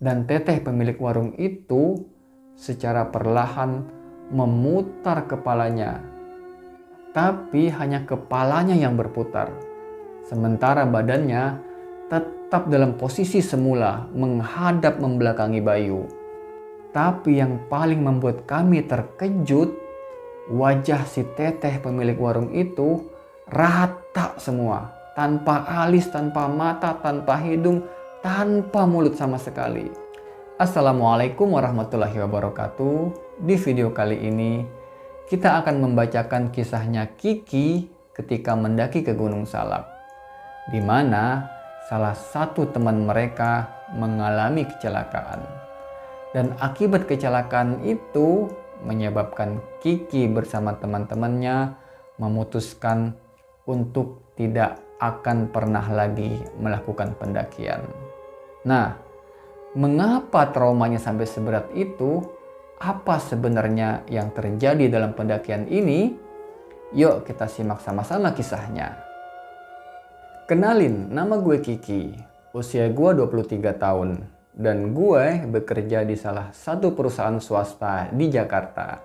Dan teteh pemilik warung itu secara perlahan memutar kepalanya. Tapi hanya kepalanya yang berputar. Sementara badannya tetap dalam posisi semula menghadap membelakangi Bayu. Tapi yang paling membuat kami terkejut, wajah si teteh pemilik warung itu rata semua. Tanpa alis, tanpa mata, tanpa hidung, tanpa mulut sama sekali. Assalamualaikum warahmatullahi wabarakatuh. Di video kali ini kita akan membacakan kisahnya Kiki ketika mendaki ke Gunung Salak, di mana salah satu teman mereka mengalami kecelakaan. Dan akibat kecelakaan itu menyebabkan Kiki bersama teman-temannya memutuskan untuk tidak akan pernah lagi melakukan pendakian. Nah, mengapa traumanya sampai seberat itu? Apa sebenarnya yang terjadi dalam pendakian ini? Yuk kita simak sama-sama kisahnya. Kenalin, nama gue Kiki. Usia gue 23 tahun. Dan gue bekerja di salah satu perusahaan swasta di Jakarta.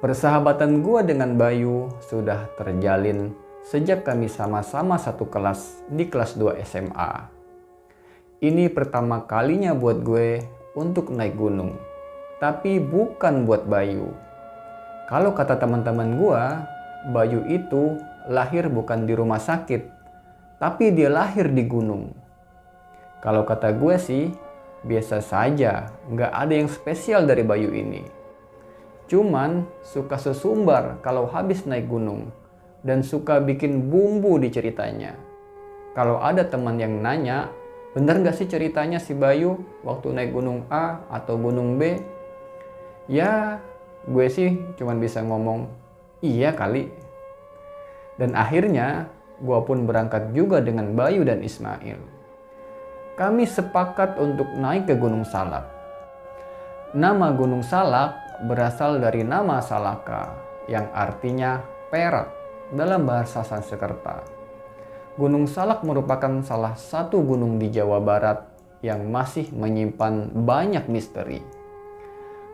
Persahabatan gue dengan Bayu sudah terjalin sejak kami sama-sama satu kelas di kelas 2 SMA. Ini pertama kalinya buat gue untuk naik gunung, tapi bukan buat Bayu. Kalau kata teman-teman gue, Bayu itu lahir bukan di rumah sakit, tapi dia lahir di gunung. Kalau kata gue sih, biasa saja, nggak ada yang spesial dari Bayu ini. Cuman suka sesumbar kalau habis naik gunung dan suka bikin bumbu di ceritanya. Kalau ada teman yang nanya, bener nggak sih ceritanya si Bayu waktu naik gunung A atau gunung B? Ya, gue sih cuman bisa ngomong, iya kali. Dan akhirnya, gue pun berangkat juga dengan Bayu dan Ismail. Kami sepakat untuk naik ke Gunung Salak. Nama Gunung Salak berasal dari nama Salaka, yang artinya perak dalam bahasa Sanskerta. Gunung Salak merupakan salah satu gunung di Jawa Barat yang masih menyimpan banyak misteri.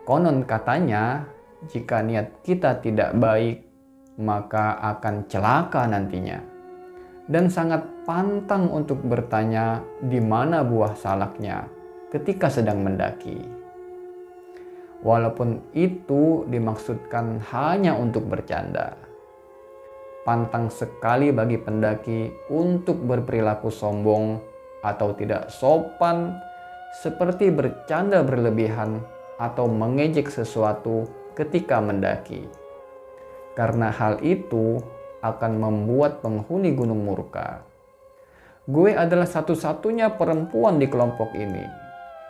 Konon katanya, jika niat kita tidak baik, maka akan celaka nantinya. Dan sangat pantang untuk bertanya di mana buah salaknya ketika sedang mendaki. Walaupun itu dimaksudkan hanya untuk bercanda. Pantang sekali bagi pendaki untuk berperilaku sombong atau tidak sopan, seperti bercanda berlebihan atau mengejek sesuatu ketika mendaki. Karena hal itu akan membuat penghuni gunung murka. Gue adalah satu-satunya perempuan di kelompok ini.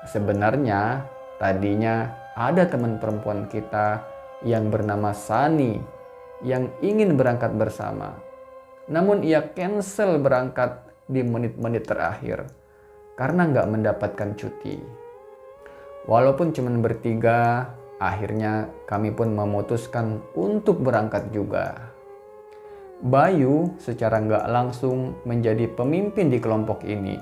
Sebenarnya tadinya ada teman perempuan kita yang bernama Sani yang ingin berangkat bersama. Namun ia cancel berangkat di menit-menit terakhir karena nggak mendapatkan cuti. Walaupun cuma bertiga, akhirnya kami pun memutuskan untuk berangkat juga. Bayu secara nggak langsung menjadi pemimpin di kelompok ini.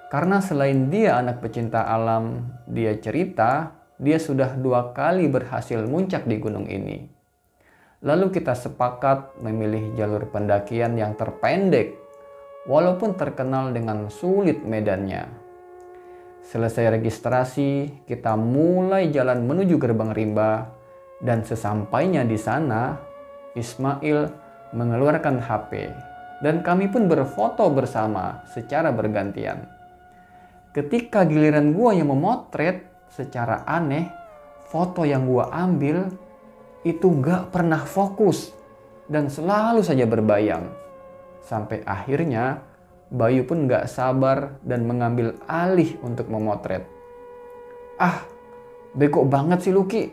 Karena selain dia anak pecinta alam, dia cerita dia sudah 2 kali berhasil muncak di gunung ini. Lalu kita sepakat memilih jalur pendakian yang terpendek, walaupun terkenal dengan sulit medannya. Selesai registrasi, kita mulai jalan menuju gerbang rimba, dan sesampainya di sana, Ismail mengeluarkan HP, dan kami pun berfoto bersama secara bergantian. Ketika giliran gua yang memotret, secara aneh, foto yang gua ambil itu gak pernah fokus dan selalu saja berbayang. Sampai akhirnya Bayu pun gak sabar dan mengambil alih untuk memotret. Ah, bego banget sih Luki.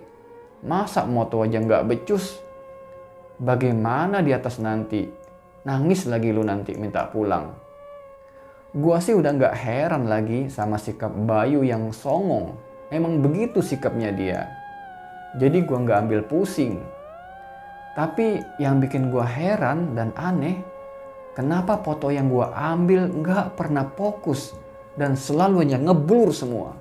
Masa moto aja gak becus? Bagaimana di atas nanti? Nangis lagi lu nanti minta pulang. Gua sih udah gak heran lagi sama sikap Bayu yang songong. Emang begitu sikapnya dia. Jadi gue gak ambil pusing. Tapi yang bikin gue heran dan aneh, kenapa foto yang gue ambil gak pernah fokus dan selalu hanya ngeblur semua.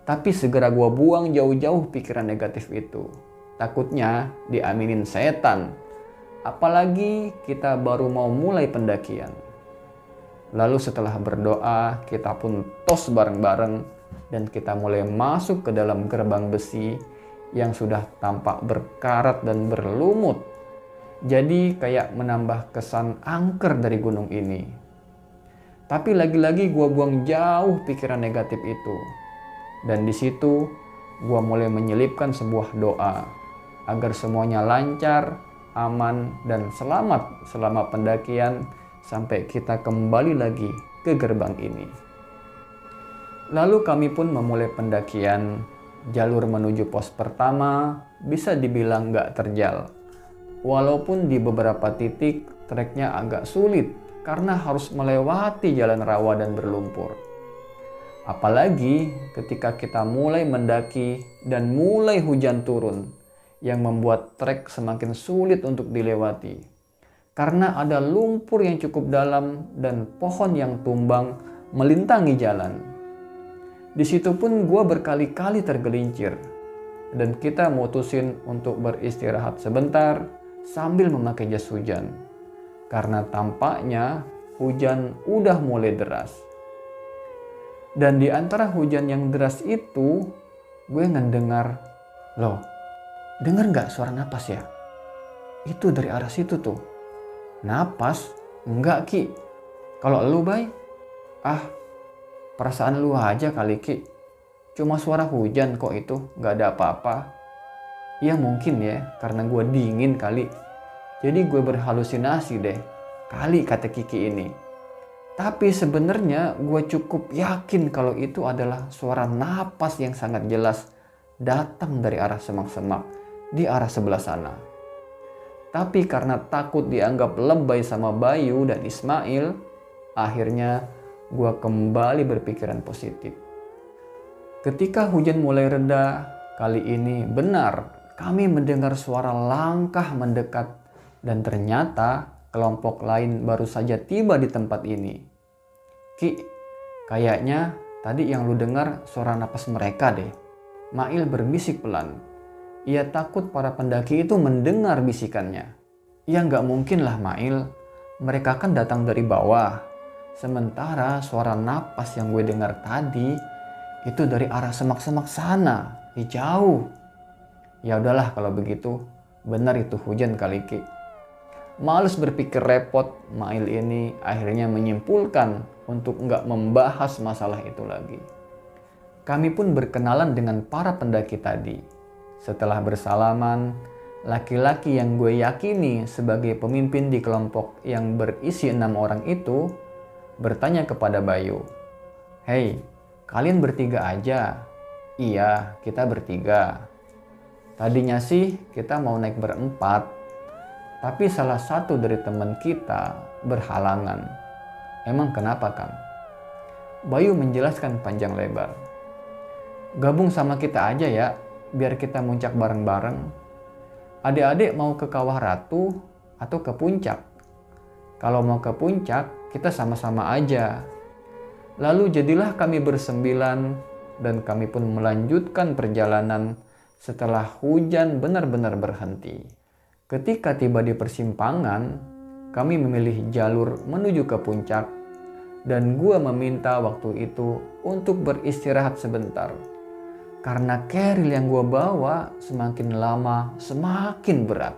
Tapi segera gue buang jauh-jauh pikiran negatif itu. Takutnya diaminin setan. Apalagi kita baru mau mulai pendakian. Lalu setelah berdoa, kita pun tos bareng-bareng dan kita mulai masuk ke dalam gerbang besi yang sudah tampak berkarat dan berlumut. Jadi kayak menambah kesan angker dari gunung ini. Tapi lagi-lagi gue buang jauh pikiran negatif itu. Dan di situ gue mulai menyelipkan sebuah doa agar semuanya lancar, aman, dan selamat selama pendakian sampai kita kembali lagi ke gerbang ini. Lalu kami pun memulai pendakian. Jalur menuju pos pertama bisa dibilang gak terjal. Walaupun di beberapa titik treknya agak sulit karena harus melewati jalan rawa dan berlumpur. Apalagi ketika kita mulai mendaki dan mulai hujan turun yang membuat trek semakin sulit untuk dilewati. Karena ada lumpur yang cukup dalam dan pohon yang tumbang melintangi jalan. Di situ pun gue berkali-kali tergelincir dan kita mutusin untuk beristirahat sebentar sambil memakai jas hujan. Karena tampaknya hujan udah mulai deras. Dan di antara hujan yang deras itu, gue ngedengar, loh, denger gak suara napas ya? Itu dari arah situ tuh. Napas? Enggak, Ki. Kalau lu, Bay? Perasaan lu aja kali, Ki. Cuma suara hujan kok itu, gak ada apa-apa. Ya mungkin ya, karena gue dingin kali. Jadi gue berhalusinasi deh. Kali kata Kiki ini. Tapi sebenarnya gue cukup yakin kalau itu adalah suara napas yang sangat jelas datang dari arah semak-semak di arah sebelah sana. Tapi karena takut dianggap lebay sama Bayu dan Ismail, akhirnya gue kembali berpikiran positif. Ketika hujan mulai reda, kali ini benar kami mendengar suara langkah mendekat dan ternyata kelompok lain baru saja tiba di tempat ini. Ki, kayaknya tadi yang lu dengar suara napas mereka deh. Mail berbisik pelan. Ia takut para pendaki itu mendengar bisikannya. Ya nggak mungkin lah Mail. Mereka kan datang dari bawah. Sementara suara napas yang gue dengar tadi itu dari arah semak-semak sana. Jauh. Ya udahlah kalau begitu. Benar itu hujan kali Ki. Males berpikir repot, Mail ini akhirnya menyimpulkan untuk nggak membahas masalah itu lagi. Kami pun berkenalan dengan para pendaki tadi. Setelah bersalaman, laki-laki yang gue yakini sebagai pemimpin di kelompok yang berisi 6 orang itu bertanya kepada Bayu, "Hei, kalian bertiga aja?" "Iya, kita bertiga. Tadinya sih kita mau naik berempat, tapi salah satu dari teman kita berhalangan." "Emang kenapa, Kang?" Bayu menjelaskan panjang lebar. "Gabung sama kita aja ya, biar kita muncak bareng-bareng. Adik-adik mau ke Kawah Ratu atau ke puncak? Kalau mau ke puncak, kita sama-sama aja." Lalu jadilah kami bersembilan dan kami pun melanjutkan perjalanan setelah hujan benar-benar berhenti. Ketika tiba di persimpangan, kami memilih jalur menuju ke puncak dan gua meminta waktu itu untuk beristirahat sebentar. Karena keril yang gua bawa semakin lama semakin berat.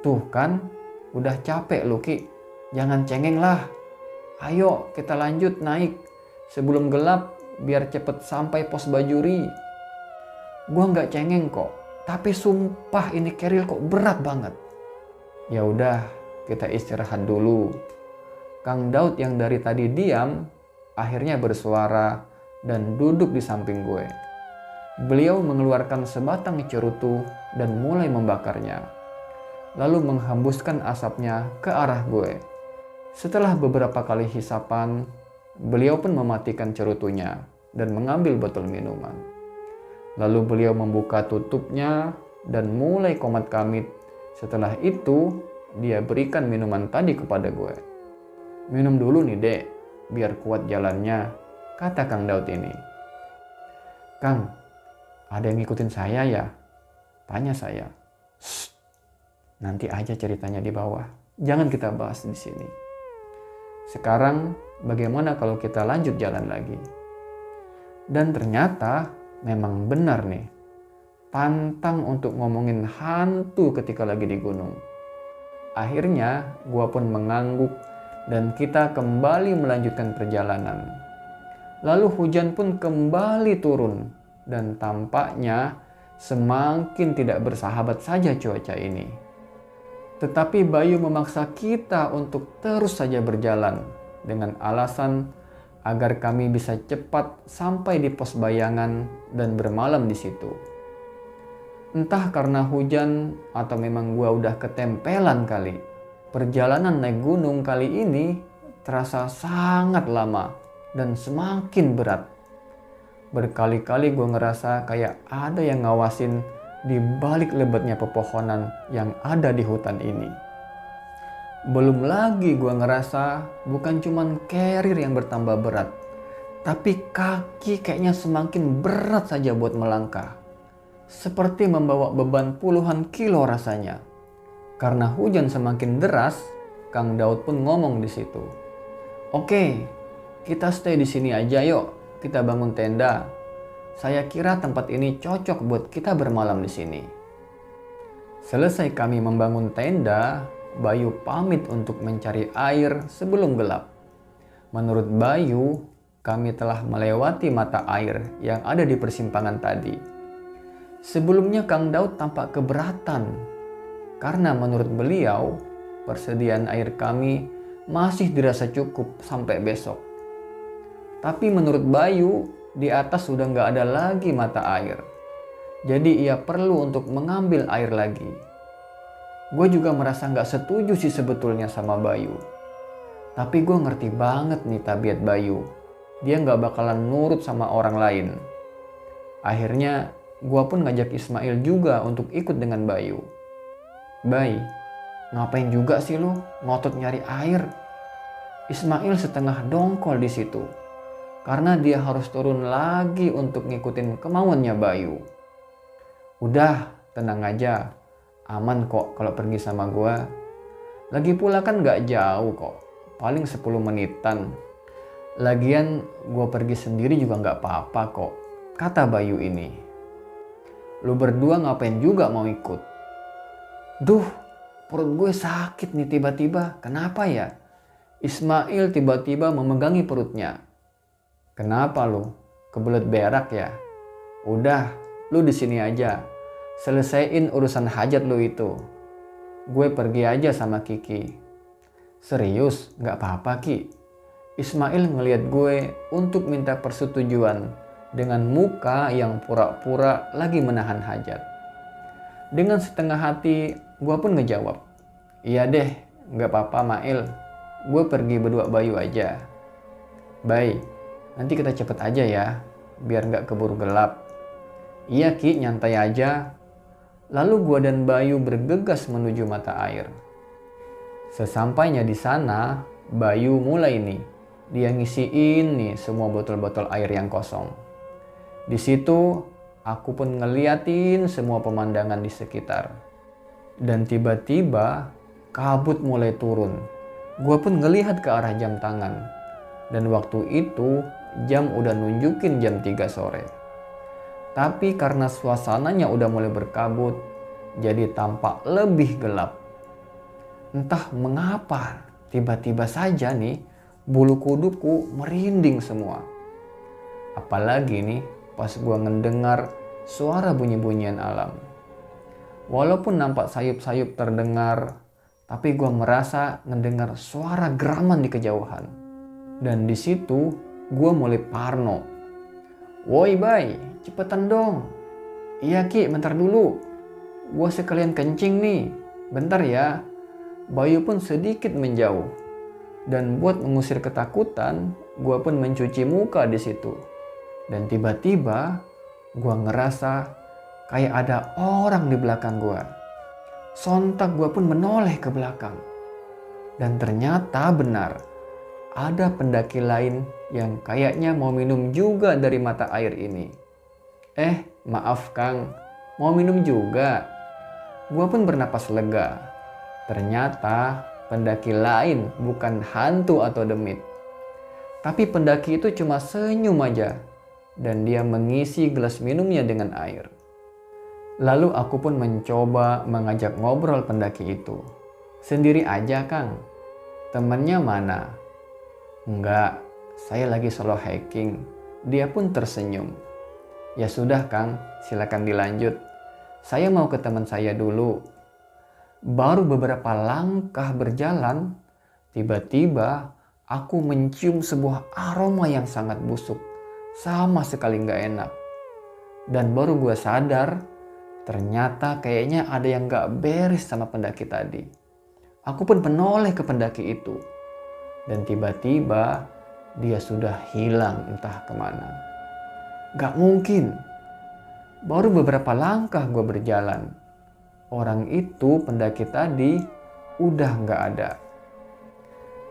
"Tuh kan, udah capek lu Ki, jangan cengeng lah. Ayo kita lanjut naik sebelum gelap biar cepet sampai pos Bajuri." "Gua nggak cengeng kok, tapi sumpah ini keril kok berat banget." "Ya udah, kita istirahat dulu." Kang Daud yang dari tadi diam akhirnya bersuara dan duduk di samping gue. Beliau mengeluarkan sebatang cerutu dan mulai membakarnya, lalu menghembuskan asapnya ke arah gue. Setelah beberapa kali hisapan, beliau pun mematikan cerutunya dan mengambil botol minuman. Lalu beliau membuka tutupnya dan mulai komat kamit. Setelah itu, dia berikan minuman tadi kepada gue. "Minum dulu nih dek, biar kuat jalannya," kata Kang Daud ini. "Kang, ada yang ngikutin saya ya?" Tanya saya. "Shh, nanti aja ceritanya di bawah. Jangan kita bahas di sini. Sekarang bagaimana kalau kita lanjut jalan lagi?" Dan ternyata memang benar nih. Pantang untuk ngomongin hantu ketika lagi di gunung. Akhirnya gua pun mengangguk dan kita kembali melanjutkan perjalanan. Lalu hujan pun kembali turun dan tampaknya semakin tidak bersahabat saja cuaca ini. Tetapi Bayu memaksa kita untuk terus saja berjalan dengan alasan agar kami bisa cepat sampai di pos bayangan dan bermalam di situ. Entah karena hujan atau memang gua udah ketempelan kali. Perjalanan naik gunung kali ini terasa sangat lama dan semakin berat. Berkali-kali gua ngerasa kayak ada yang ngawasin di balik lebatnya pepohonan yang ada di hutan ini. Belum lagi gua ngerasa bukan cuman carrier yang bertambah berat, tapi kaki kayaknya semakin berat saja buat melangkah. Seperti membawa beban puluhan kilo rasanya. Karena hujan semakin deras, Kang Daud pun ngomong di situ. "Oke, kita stay di sini aja yuk. Kita bangun tenda. Saya kira tempat ini cocok buat kita bermalam di sini." Selesai kami membangun tenda, Bayu pamit untuk mencari air sebelum gelap. Menurut Bayu, kami telah melewati mata air yang ada di persimpangan tadi. Sebelumnya Kang Daud tampak keberatan karena menurut beliau persediaan air kami masih dirasa cukup sampai besok. Tapi menurut Bayu di atas sudah nggak ada lagi mata air. Jadi ia perlu untuk mengambil air lagi. Gue juga merasa nggak setuju sih sebetulnya sama Bayu. Tapi gue ngerti banget nih tabiat Bayu. Dia nggak bakalan nurut sama orang lain. Akhirnya gua pun ngajak Ismail juga untuk ikut dengan Bayu. "Bay, ngapain juga sih lu ngotot nyari air?" Ismail setengah dongkol di situ. Karena dia harus turun lagi untuk ngikutin kemauannya Bayu. "Udah, tenang aja. Aman kok kalau pergi sama gua. Lagi pula kan gak jauh kok. Paling 10 menitan. Lagian gua pergi sendiri juga gak apa-apa kok," kata Bayu ini. "Lu berdua ngapain juga mau ikut?" "Duh, perut gue sakit nih tiba-tiba. Kenapa ya?" Ismail tiba-tiba memegangi perutnya. "Kenapa lu? Kebelet berak ya? Udah, lu di sini aja. Selesaiin urusan hajat lu itu. Gue pergi aja sama Kiki." "Serius? Gak apa-apa Ki." Ismail ngeliat gue untuk minta persetujuan dengan muka yang pura-pura lagi menahan hajat. Dengan setengah hati, gue pun ngejawab, "Iya deh, gak apa-apa Mail. Gue pergi berdua Bayu aja." "Bay, nanti kita cepet aja ya, biar gak keburu gelap." "Iya Ki, nyantai aja." Lalu gue dan Bayu bergegas menuju mata air. Sesampainya di sana, Bayu mulai nih. Dia ngisiin nih semua botol-botol air yang kosong. Di situ aku pun ngeliatin semua pemandangan di sekitar. Dan tiba-tiba kabut mulai turun. Gua pun ngelihat ke arah jam tangan. Dan waktu itu jam udah nunjukin jam 3 sore. Tapi karena suasananya udah mulai berkabut, jadi tampak lebih gelap. Entah mengapa tiba-tiba saja nih bulu kuduku merinding semua. Apalagi nih pas gua ngedengar suara bunyi-bunyian alam. Walaupun nampak sayup-sayup terdengar, tapi gua merasa ngedengar suara geraman di kejauhan. Dan di situ gua mulai parno. "Woi Bay, cepetan dong." "Iya Ki, bentar dulu. Gua sekalian kencing nih. Bentar ya." Bayu pun sedikit menjauh. Dan buat mengusir ketakutan, gua pun mencuci muka di situ. Dan tiba-tiba gua ngerasa kayak ada orang di belakang gua. Sontak gua pun menoleh ke belakang. Dan ternyata benar, ada pendaki lain yang kayaknya mau minum juga dari mata air ini. Maaf Kang, mau minum juga? Gua pun bernapas lega. Ternyata pendaki lain bukan hantu atau demit. Tapi pendaki itu cuma senyum aja. Dan dia mengisi gelas minumnya dengan air. Lalu aku pun mencoba mengajak ngobrol pendaki itu. Sendiri aja Kang. Temennya mana? Enggak, saya lagi solo hiking. Dia pun tersenyum. Ya sudah Kang, silakan dilanjut. Saya mau ke teman saya dulu. Baru beberapa langkah berjalan, tiba-tiba aku mencium sebuah aroma yang sangat busuk. Sama sekali nggak enak. Dan baru gue sadar, ternyata kayaknya ada yang nggak beres sama pendaki tadi. Aku pun menoleh ke pendaki itu. Dan tiba-tiba dia sudah hilang entah kemana. Gak mungkin. Baru beberapa langkah gue berjalan. Orang itu, pendaki tadi, udah gak ada.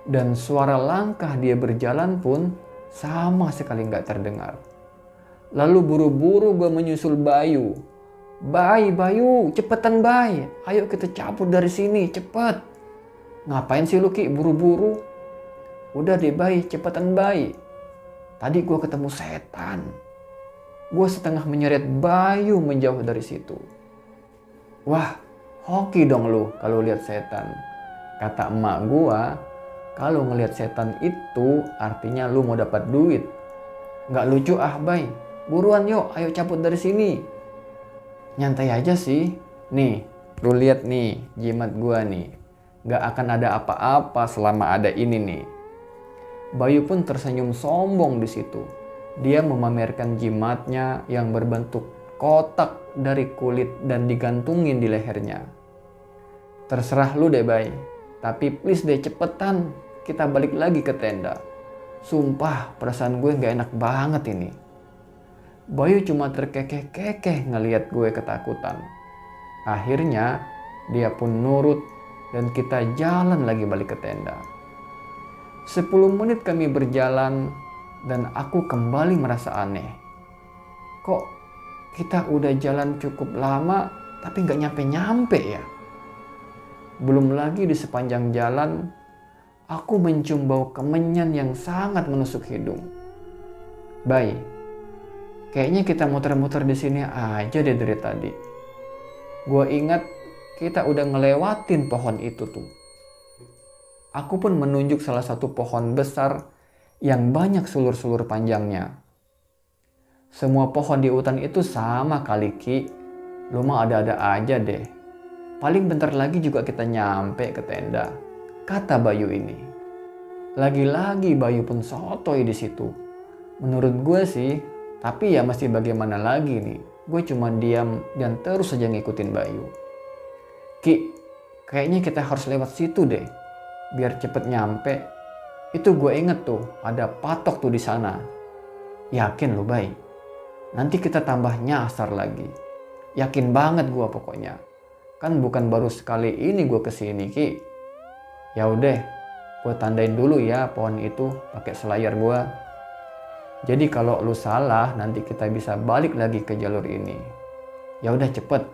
Dan suara langkah dia berjalan pun sama sekali gak terdengar. Lalu buru-buru gue menyusul Bayu. Bayu, cepetan Bay. Ayo kita cabut dari sini, cepet. Ngapain sih lu Ki buru-buru? Udah deh Bay, cepetan Bay. Tadi gue ketemu setan. Gue setengah menyeret Bayu menjauh dari situ. Wah, hoki dong lu kalau lihat setan. Kata emak gue, kalau ngelihat setan itu artinya lu mau dapat duit. Nggak lucu Bay. Buruan yuk, ayo cabut dari sini. Nyantai aja sih. Nih, lu lihat nih jimat gue nih. Nggak akan ada apa-apa selama ada ini nih. Bayu pun tersenyum sombong di situ. Dia memamerkan jimatnya yang berbentuk kotak dari kulit dan digantungin di lehernya. Terserah lu deh Bay, tapi please deh cepetan, kita balik lagi ke tenda. Sumpah perasaan gue gak enak banget ini. Bayu cuma terkekeh-kekeh ngeliat gue ketakutan. Akhirnya dia pun nurut dan kita jalan lagi balik ke tenda. 10 menit kami berjalan dan aku kembali merasa aneh. Kok kita udah jalan cukup lama tapi gak nyampe-nyampe ya? Belum lagi di sepanjang jalan aku mencium bau kemenyan yang sangat menusuk hidung. Bay, kayaknya kita muter-muter di sini aja deh dari tadi. Gue ingat kita udah ngelewatin pohon itu tuh. Aku pun menunjuk salah satu pohon besar yang banyak sulur-sulur panjangnya. Semua pohon di hutan itu sama kali Ki. Lu mah ada-ada aja deh. Paling bentar lagi juga kita nyampe ke tenda, kata Bayu ini. Lagi-lagi Bayu pun sotoy di situ. Menurut gue sih, tapi ya masih bagaimana lagi nih. Gue cuma diam dan terus saja ngikutin Bayu. Ki, kayaknya kita harus lewat situ deh, biar cepet nyampe. Itu gue inget tuh, ada patok tuh di sana. Yakin lu Bay? Nanti kita tambah nyasar lagi. Yakin banget gue pokoknya. Kan bukan baru sekali ini gue kesini Ki. Ya udah, gue tandain dulu ya pohon itu pakai selayar gue. Jadi kalau lu salah, nanti kita bisa balik lagi ke jalur ini. Ya udah cepet.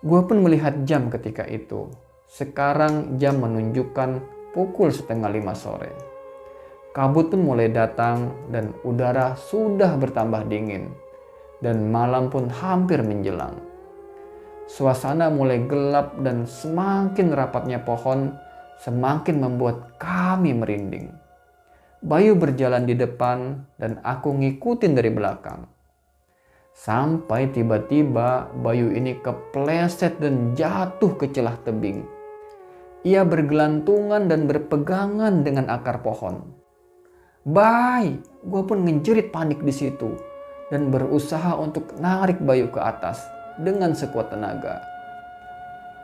Gue pun melihat jam ketika itu. Sekarang jam menunjukkan pukul 4:30 sore. Kabut pun mulai datang dan udara sudah bertambah dingin. Dan malam pun hampir menjelang. Suasana mulai gelap dan semakin rapatnya pohon semakin membuat kami merinding. Bayu berjalan di depan dan aku ngikutin dari belakang. Sampai tiba-tiba Bayu ini kepleset dan jatuh ke celah tebing. Ia bergelantungan dan berpegangan dengan akar pohon. Bay, gue pun ngejerit panik di situ dan berusaha untuk narik Bayu ke atas dengan sekuat tenaga.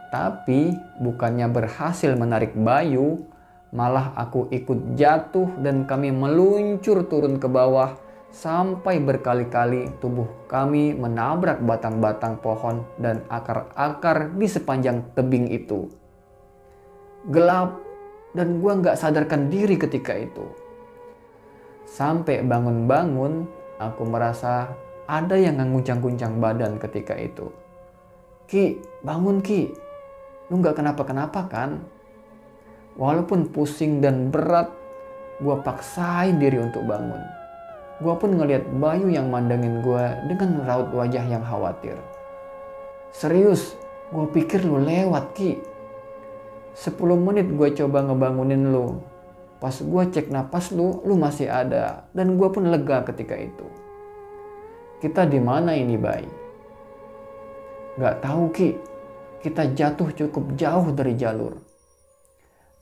Tapi bukannya berhasil menarik Bayu, malah aku ikut jatuh dan kami meluncur turun ke bawah sampai berkali-kali tubuh kami menabrak batang-batang pohon dan akar-akar di sepanjang tebing itu. Gelap dan gua gak sadarkan diri ketika itu. Sampai bangun-bangun aku merasa ada yang nguncang-guncang badan ketika itu. Ki, bangun Ki, lu gak kenapa-kenapa kan? Walaupun pusing dan berat, gue paksain diri untuk bangun. Gue pun ngeliat Bayu yang mandangin gue dengan raut wajah yang khawatir. Serius, gue pikir lu lewat Ki. 10 menit gue coba ngebangunin lu. Pas gue cek napas lu masih ada. Dan gue pun lega ketika itu. Kita di mana ini Bay? Gak tahu Ki, kita jatuh cukup jauh dari jalur.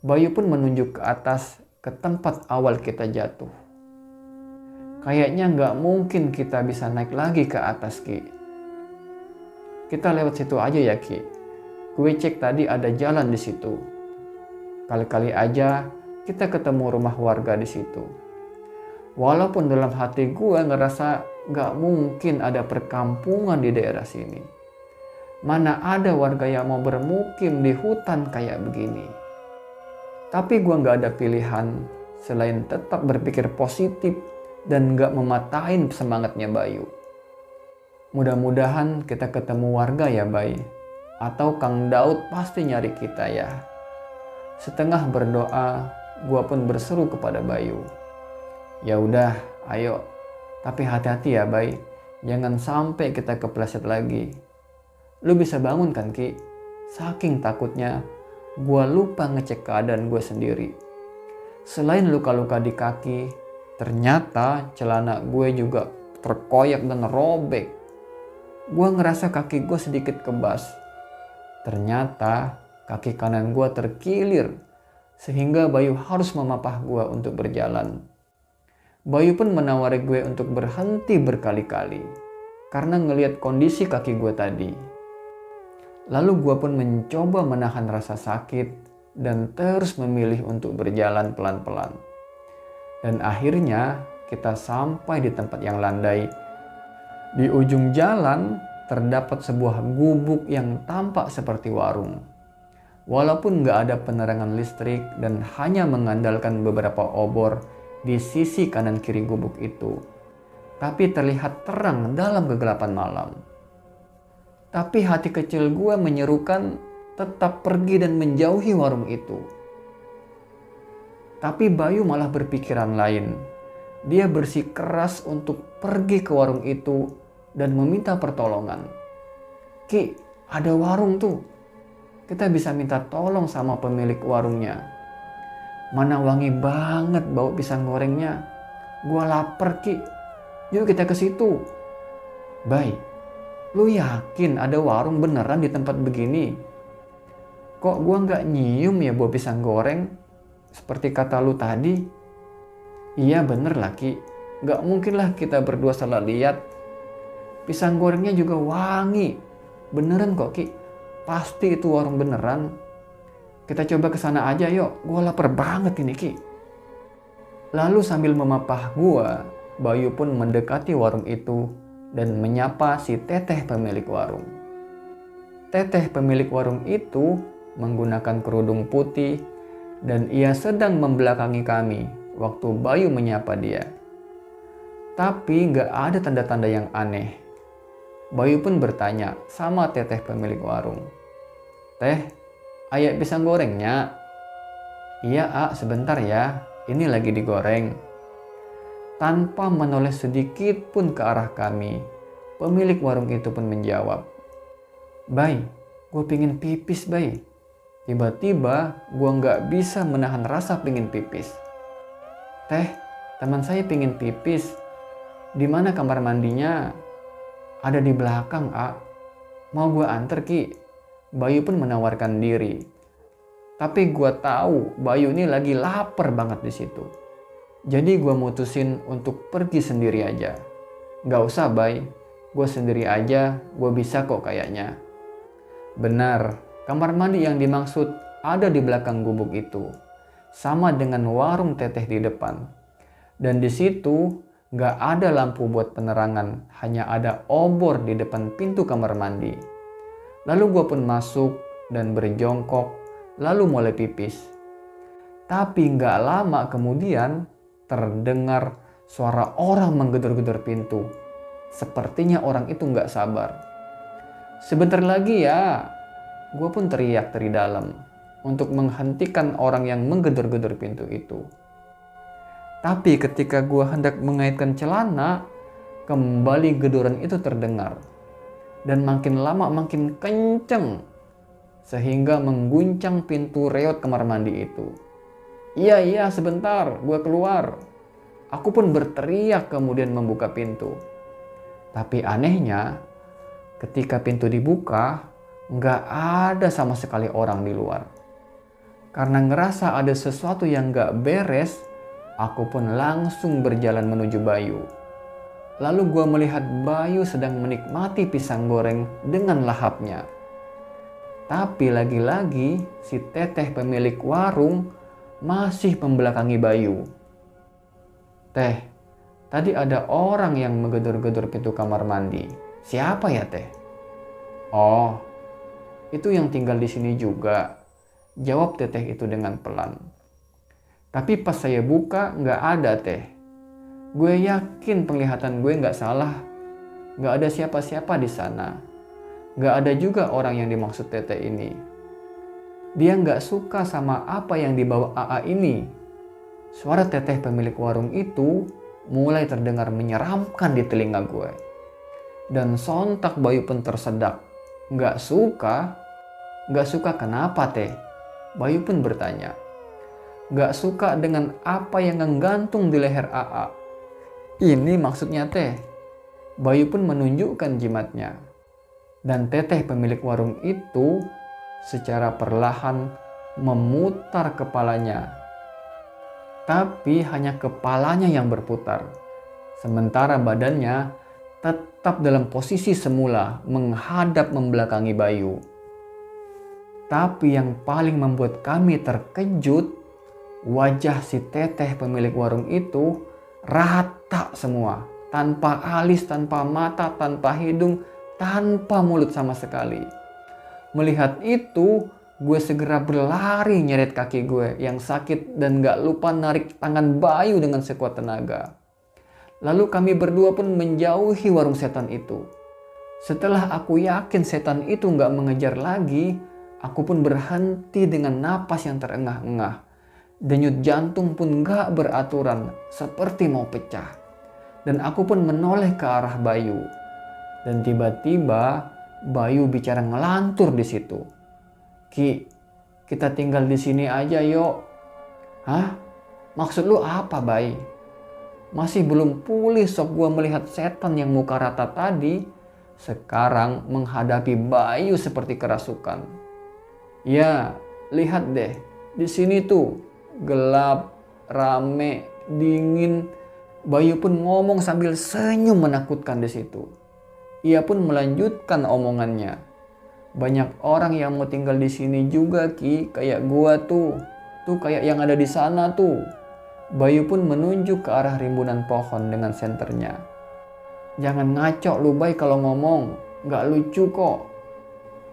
Bayu pun menunjuk ke atas, ke tempat awal kita jatuh. Kayaknya gak mungkin kita bisa naik lagi ke atas Ki. Kita lewat situ aja ya Ki. Gue cek tadi ada jalan di situ. Kali-kali aja kita ketemu rumah warga di situ. Walaupun dalam hati gue ngerasa gak mungkin ada perkampungan di daerah sini. Mana ada warga yang mau bermukim di hutan kayak begini. Tapi gue gak ada pilihan selain tetap berpikir positif dan gak mematahin semangatnya Bayu. Mudah-mudahan kita ketemu warga ya Bay. Atau Kang Daud pasti nyari kita ya. Setengah berdoa, gue pun berseru kepada Bayu. Ya udah, ayo. Tapi hati-hati ya Bay. Jangan sampai kita kepleset lagi. Lu bisa bangun kan Ki? Saking takutnya, gue lupa ngecek keadaan gue sendiri. Selain luka-luka di kaki, ternyata celana gue juga terkoyak dan robek. Gue ngerasa kaki gue sedikit kebas. Ternyata kaki kanan gue terkilir, sehingga Bayu harus memapah gue untuk berjalan. Bayu pun menawari gue untuk berhenti berkali-kali, karena ngelihat kondisi kaki gue tadi. Lalu gue pun mencoba menahan rasa sakit dan terus memilih untuk berjalan pelan-pelan. Dan akhirnya kita sampai di tempat yang landai. Di ujung jalan terdapat sebuah gubuk yang tampak seperti warung. Walaupun gak ada penerangan listrik dan hanya mengandalkan beberapa obor di sisi kanan kiri gubuk itu. Tapi terlihat terang dalam kegelapan malam. Tapi hati kecil gue menyerukan tetap pergi dan menjauhi warung itu. Tapi Bayu malah berpikiran lain. Dia bersikeras untuk pergi ke warung itu dan meminta pertolongan. Ki, ada warung tuh. Kita bisa minta tolong sama pemilik warungnya. Mana wangi banget bau pisang gorengnya. Gua lapar Ki. Yuk kita ke situ. Bay, lu yakin ada warung beneran di tempat begini? Kok gua nggak nyium ya bau pisang goreng? Seperti kata lu tadi. Iya bener lah Ki. Nggak mungkin lah kita berdua salah lihat. Pisang gorengnya juga wangi. Beneran kok Ki. Pasti itu warung beneran. Kita coba ke sana aja yuk. Gua lapar banget ini Ki. Lalu sambil memapah gua, Bayu pun mendekati warung itu dan menyapa si Teteh pemilik warung. Teteh pemilik warung itu menggunakan kerudung putih dan ia sedang membelakangi kami waktu Bayu menyapa dia. Tapi gak ada tanda-tanda yang aneh. Bayu pun bertanya sama Teteh pemilik warung. Teh, ayak pisang gorengnya? Iya sebentar ya, ini lagi digoreng. Tanpa menoleh sedikit pun ke arah kami, pemilik warung itu pun menjawab. Bay, gue pingin pipis Bay. Tiba-tiba gue gak bisa menahan rasa pingin pipis. Teh, teman saya pingin pipis. Di mana kamar mandinya? Ada di belakang Mau gue anter Ki? Bayu pun menawarkan diri. Tapi gue tahu Bayu ini lagi lapar banget di situ. Jadi gue mutusin untuk pergi sendiri aja. Gak usah Bay, gue sendiri aja, gue bisa kok kayaknya. Benar, kamar mandi yang dimaksud ada di belakang gubuk itu. Sama dengan warung Teteh di depan. Dan di situ gak ada lampu buat penerangan, hanya ada obor di depan pintu kamar mandi. Lalu gue pun masuk dan berjongkok, lalu mulai pipis. Tapi gak lama kemudian terdengar suara orang menggedor-gedor pintu. Sepertinya orang itu gak sabar. Sebentar lagi ya, gue pun teriak dari dalam untuk menghentikan orang yang menggedor-gedor pintu itu. Tapi ketika gue hendak mengaitkan celana, kembali gedoran itu terdengar. Dan makin lama makin kenceng, sehingga mengguncang pintu reot kamar mandi itu. Iya sebentar, gue keluar. Aku pun berteriak kemudian membuka pintu. Tapi anehnya, ketika pintu dibuka, nggak ada sama sekali orang di luar. Karena ngerasa ada sesuatu yang nggak beres, aku pun langsung berjalan menuju Bayu. Lalu gue melihat Bayu sedang menikmati pisang goreng dengan lahapnya. Tapi lagi-lagi si Teteh pemilik warung masih membelakangi Bayu. Teh, tadi ada orang yang menggedor-gedor pintu kamar mandi. Siapa ya Teh? Oh, itu yang tinggal di sini juga. Jawab Teteh itu dengan pelan. Tapi pas saya buka nggak ada Teh. Gue yakin penglihatan gue nggak salah. Nggak ada siapa-siapa di sana. Nggak ada juga orang yang dimaksud Teteh ini. Dia nggak suka sama apa yang dibawa AA ini. Suara Teteh pemilik warung itu mulai terdengar menyeramkan di telinga gue. Dan sontak Bayu pun tersedak. Nggak suka? Nggak suka kenapa Teh? Bayu pun bertanya. Nggak suka dengan apa yang menggantung di leher AA. Ini maksudnya Teh. Bayu pun menunjukkan jimatnya. Dan Teteh pemilik warung itu secara perlahan memutar kepalanya. Tapi hanya kepalanya yang berputar. Sementara badannya tetap dalam posisi semula menghadap membelakangi Bayu. Tapi yang paling membuat kami terkejut, wajah si Teteh pemilik warung itu rata semua. Tanpa alis, tanpa mata, tanpa hidung, tanpa mulut sama sekali. Melihat itu, gue segera berlari nyeret kaki gue yang sakit dan gak lupa narik tangan Bayu dengan sekuat tenaga. Lalu kami berdua pun menjauhi warung setan itu. Setelah aku yakin setan itu gak mengejar lagi, aku pun berhenti dengan napas yang terengah-engah. Denyut jantung pun gak beraturan, seperti mau pecah. Dan aku pun menoleh ke arah Bayu. Dan tiba-tiba Bayu bicara ngelantur di situ. Ki, kita tinggal di sini aja yuk. Hah? Maksud lu apa, Bay? Masih belum pulih sok gua melihat setan yang muka rata tadi, sekarang menghadapi Bayu seperti kerasukan. Ya, lihat deh, di sini tuh gelap, rame, dingin. Bayu pun ngomong sambil senyum menakutkan di situ. Ia pun melanjutkan omongannya. Banyak orang yang mau tinggal di sini juga Ki, kayak gua tuh. Tuh kayak yang ada di sana tuh. Bayu pun menunjuk ke arah rimbunan pohon dengan senternya. Jangan ngaco lu Bay kalau ngomong, gak lucu kok.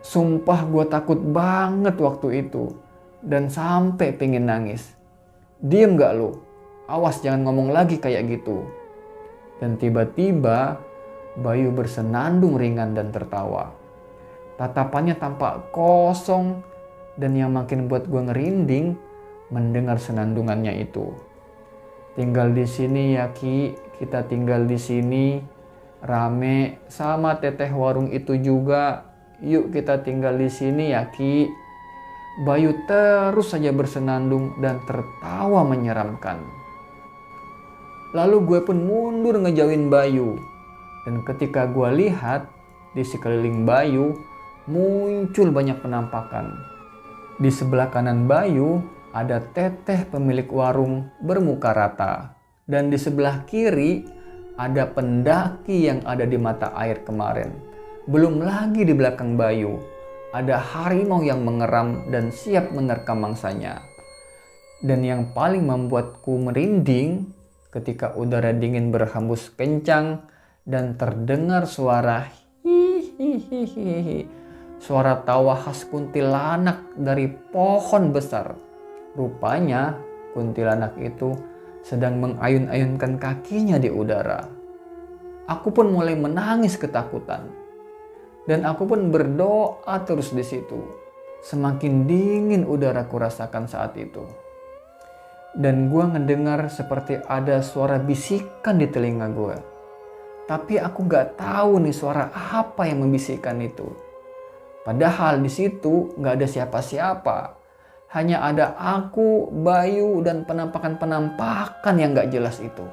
Sumpah gua takut banget waktu itu. Dan sampai pengen nangis. Diem gak lu? Awas jangan ngomong lagi kayak gitu. Dan tiba-tiba Bayu bersenandung ringan dan tertawa. Tatapannya tampak kosong dan yang makin buat gue ngerinding mendengar senandungannya itu. Tinggal di sini ya Ki, kita tinggal di sini. Rame sama Teteh warung itu juga. Yuk kita tinggal di sini ya Ki. Bayu terus saja bersenandung dan tertawa menyeramkan. Lalu gue pun mundur ngejauhin Bayu. Dan ketika gue lihat di sekeliling Bayu muncul banyak penampakan. Di sebelah kanan Bayu ada Teteh pemilik warung bermuka rata. Dan di sebelah kiri ada pendaki yang ada di mata air kemarin. Belum lagi di belakang Bayu ada harimau yang mengeram dan siap menerkam mangsanya. Dan yang paling membuatku merinding ketika udara dingin berhembus kencang dan terdengar suara hihihihi. Suara tawa khas kuntilanak dari pohon besar. Rupanya kuntilanak itu sedang mengayun-ayunkan kakinya di udara. Aku pun mulai menangis ketakutan. Dan aku pun berdoa terus di situ. Semakin dingin udara ku rasakan saat itu. Dan gue ngedengar seperti ada suara bisikan di telinga gue. Tapi aku gak tahu nih suara apa yang membisikkan itu. Padahal di situ gak ada siapa-siapa. Hanya ada aku, Bayu, dan penampakan-penampakan yang gak jelas itu.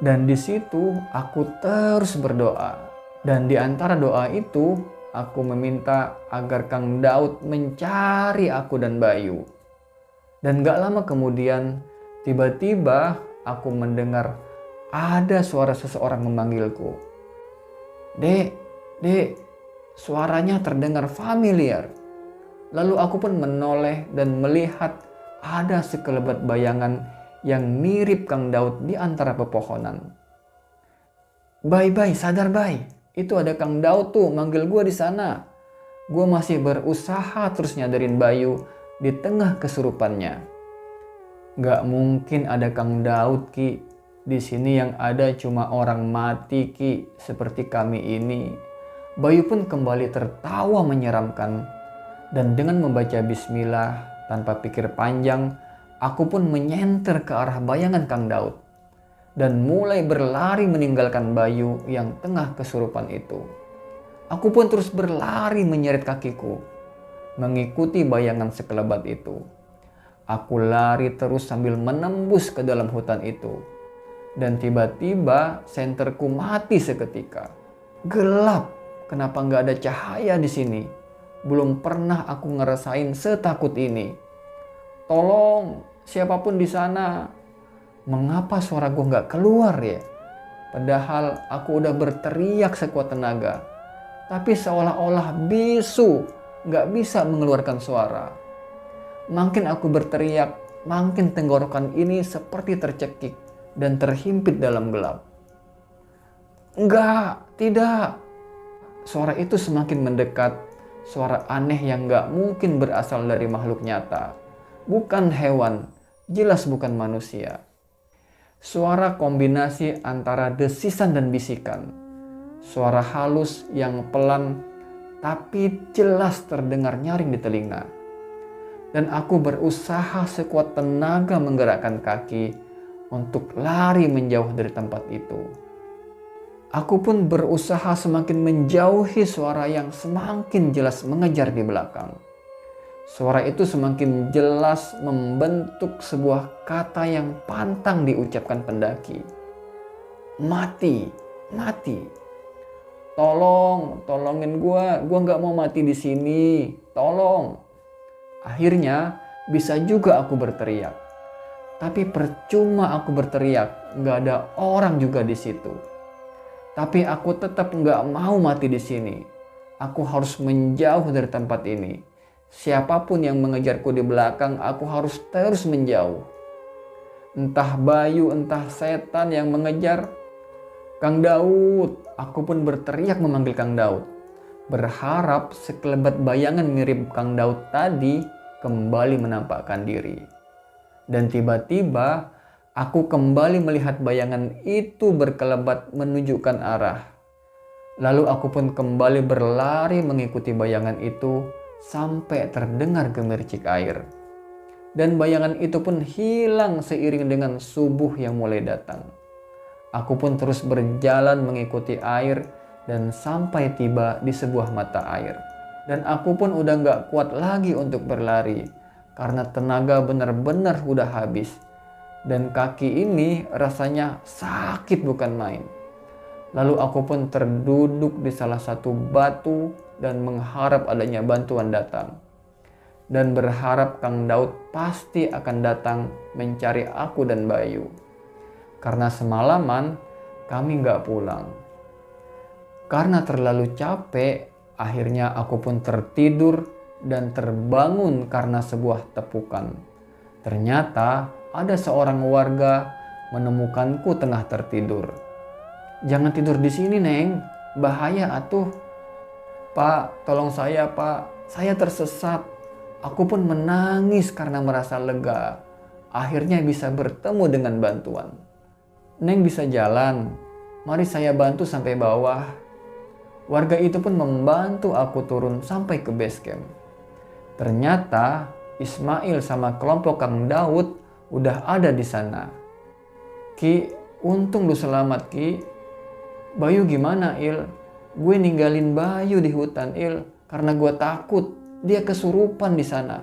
Dan di situ aku terus berdoa. Dan di antara doa itu, aku meminta agar Kang Daud mencari aku dan Bayu. Dan gak lama kemudian, tiba-tiba aku mendengar ada suara seseorang memanggilku. Dek, dek, suaranya terdengar familiar. Lalu aku pun menoleh dan melihat ada sekelebat bayangan yang mirip Kang Daud di antara pepohonan. Bay, sadar bay. Itu ada Kang Daud tuh manggil gue di sana. Gue masih berusaha terus nyadarin Bayu di tengah kesurupannya. Gak mungkin ada Kang Daud, Ki. Di sini yang ada cuma orang mati, Ki, seperti kami ini. Bayu pun kembali tertawa menyeramkan. Dan dengan membaca bismillah tanpa pikir panjang, aku pun menyenter ke arah bayangan Kang Daud. Dan mulai berlari meninggalkan Bayu yang tengah kesurupan itu. Aku pun terus berlari menyeret kakiku, mengikuti bayangan sekelebat itu. Aku lari terus sambil menembus ke dalam hutan itu. Dan tiba-tiba senterku mati seketika. Gelap, kenapa nggak ada cahaya di sini? Belum pernah aku ngerasain setakut ini. Tolong, siapapun di sana. Mengapa suara gue gak keluar ya? Padahal aku udah berteriak sekuat tenaga. Tapi seolah-olah bisu, gak bisa mengeluarkan suara. Makin aku berteriak, makin tenggorokan ini seperti tercekik dan terhimpit dalam gelap. Enggak, tidak. Suara itu semakin mendekat. Suara aneh yang gak mungkin berasal dari makhluk nyata. Bukan hewan, jelas bukan manusia. Suara kombinasi antara desisan dan bisikan. Suara halus yang pelan tapi jelas terdengar nyaring di telinga. Dan aku berusaha sekuat tenaga menggerakkan kaki untuk lari menjauh dari tempat itu. Aku pun berusaha semakin menjauhi suara yang semakin jelas mengejar di belakang. Suara itu semakin jelas membentuk sebuah kata yang pantang diucapkan pendaki. Mati, mati. Tolongin gua nggak mau mati di sini. Tolong. Akhirnya bisa juga aku berteriak. Tapi percuma aku berteriak, nggak ada orang juga di situ. Tapi aku tetap nggak mau mati di sini. Aku harus menjauh dari tempat ini. Siapapun yang mengejarku di belakang, aku harus terus menjauh. Entah Bayu, entah setan yang mengejar. Kang Daud, aku pun berteriak memanggil Kang Daud. Berharap sekelebat bayangan mirip Kang Daud tadi kembali menampakkan diri. Dan tiba-tiba aku kembali melihat bayangan itu berkelebat menunjukkan arah. Lalu aku pun kembali berlari mengikuti bayangan itu sampai terdengar gemericik air. Dan bayangan itu pun hilang seiring dengan subuh yang mulai datang. Aku pun terus berjalan mengikuti air dan sampai tiba di sebuah mata air. Dan aku pun udah gak kuat lagi untuk berlari karena tenaga benar-benar udah habis. Dan kaki ini rasanya sakit bukan main. Lalu aku pun terduduk di salah satu batu dan mengharap adanya bantuan datang. Dan berharap Kang Daud pasti akan datang mencari aku dan Bayu. Karena semalaman kami gak pulang. Karena terlalu capek, akhirnya aku pun tertidur dan terbangun karena sebuah tepukan. Ternyata ada seorang warga menemukanku tengah tertidur. Jangan tidur di sini, Neng. Bahaya atuh. Pak, tolong saya, Pak. Saya tersesat. Aku pun menangis karena merasa lega. Akhirnya bisa bertemu dengan bantuan. Neng bisa jalan. Mari saya bantu sampai bawah. Warga itu pun membantu aku turun sampai ke base camp. Ternyata Ismail sama kelompok Kang Daud udah ada di sana. Ki, untung lu selamat Ki. Bayu gimana Il? Gue ninggalin Bayu di hutan Il karena gue takut dia kesurupan di sana.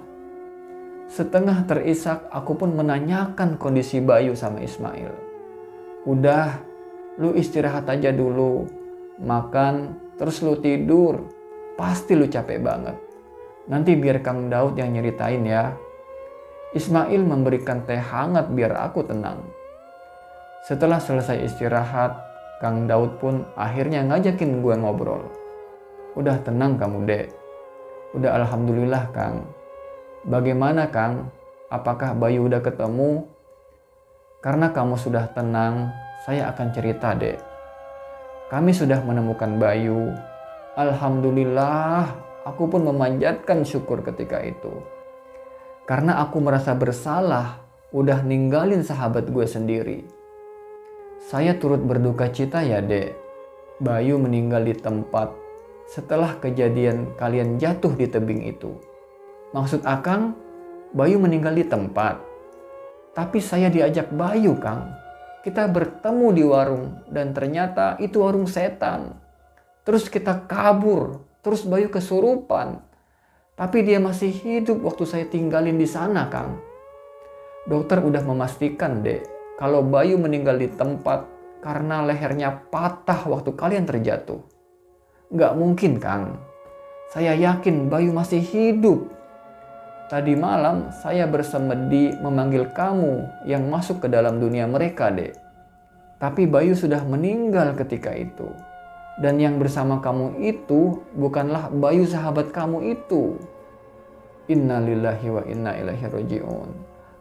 Setengah terisak aku pun menanyakan kondisi Bayu sama Ismail. Udah, lu istirahat aja dulu. Makan, terus lu tidur. Pasti lu capek banget. Nanti biar Kang Daud yang nyeritain ya. Ismail memberikan teh hangat biar aku tenang. Setelah selesai istirahat, Kang Daud pun akhirnya ngajakin gue ngobrol. Udah tenang kamu dek. Udah alhamdulillah Kang. Bagaimana Kang? Apakah Bayu udah ketemu? Karena kamu sudah tenang, saya akan cerita dek. Kami sudah menemukan Bayu. Alhamdulillah, aku pun memanjatkan syukur ketika itu. Karena aku merasa bersalah udah ninggalin sahabat gue sendiri. Saya turut berduka cita ya dek. Bayu meninggal di tempat setelah kejadian kalian jatuh di tebing itu. Maksud Akang, Bayu meninggal di tempat. Tapi saya diajak Bayu Kang. Kita bertemu di warung dan ternyata itu warung setan. Terus kita kabur, terus Bayu kesurupan. Tapi dia masih hidup waktu saya tinggalin di sana Kang. Dokter udah memastikan dek, kalau Bayu meninggal di tempat karena lehernya patah waktu kalian terjatuh. Nggak mungkin Kang. Saya yakin Bayu masih hidup. Tadi malam saya bersemedi memanggil kamu yang masuk ke dalam dunia mereka dek. Tapi Bayu sudah meninggal ketika itu. Dan yang bersama kamu itu bukanlah Bayu sahabat kamu itu. Innalillahi wa inna ilaihi raji'un.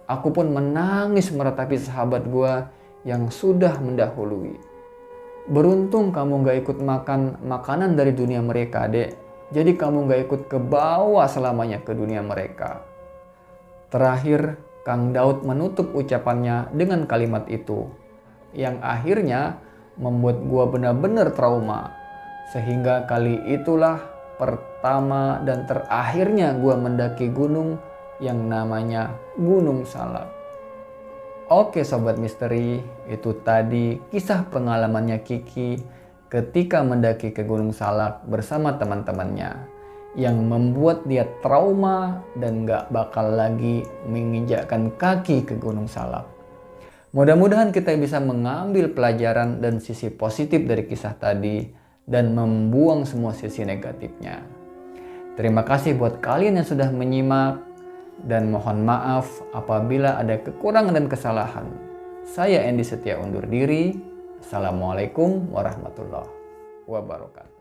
Aku pun menangis meratapi sahabat gua yang sudah mendahului. Beruntung kamu gak ikut makan makanan dari dunia mereka dek. Jadi kamu gak ikut ke bawah selamanya ke dunia mereka. Terakhir, Kang Daud menutup ucapannya dengan kalimat itu. Yang akhirnya membuat gua benar-benar trauma. Sehingga kali itulah pertama dan terakhirnya gua mendaki gunung yang namanya Gunung Salak. Oke Sobat Misteri, itu tadi kisah pengalamannya Kiki ketika mendaki ke Gunung Salak bersama teman-temannya yang membuat dia trauma dan gak bakal lagi menginjakkan kaki ke Gunung Salak. Mudah-mudahan kita bisa mengambil pelajaran dan sisi positif dari kisah tadi dan membuang semua sisi negatifnya. Terima kasih buat kalian yang sudah menyimak dan mohon maaf apabila ada kekurangan dan kesalahan. Saya Andy Setia undur diri. Assalamualaikum warahmatullahi wabarakatuh.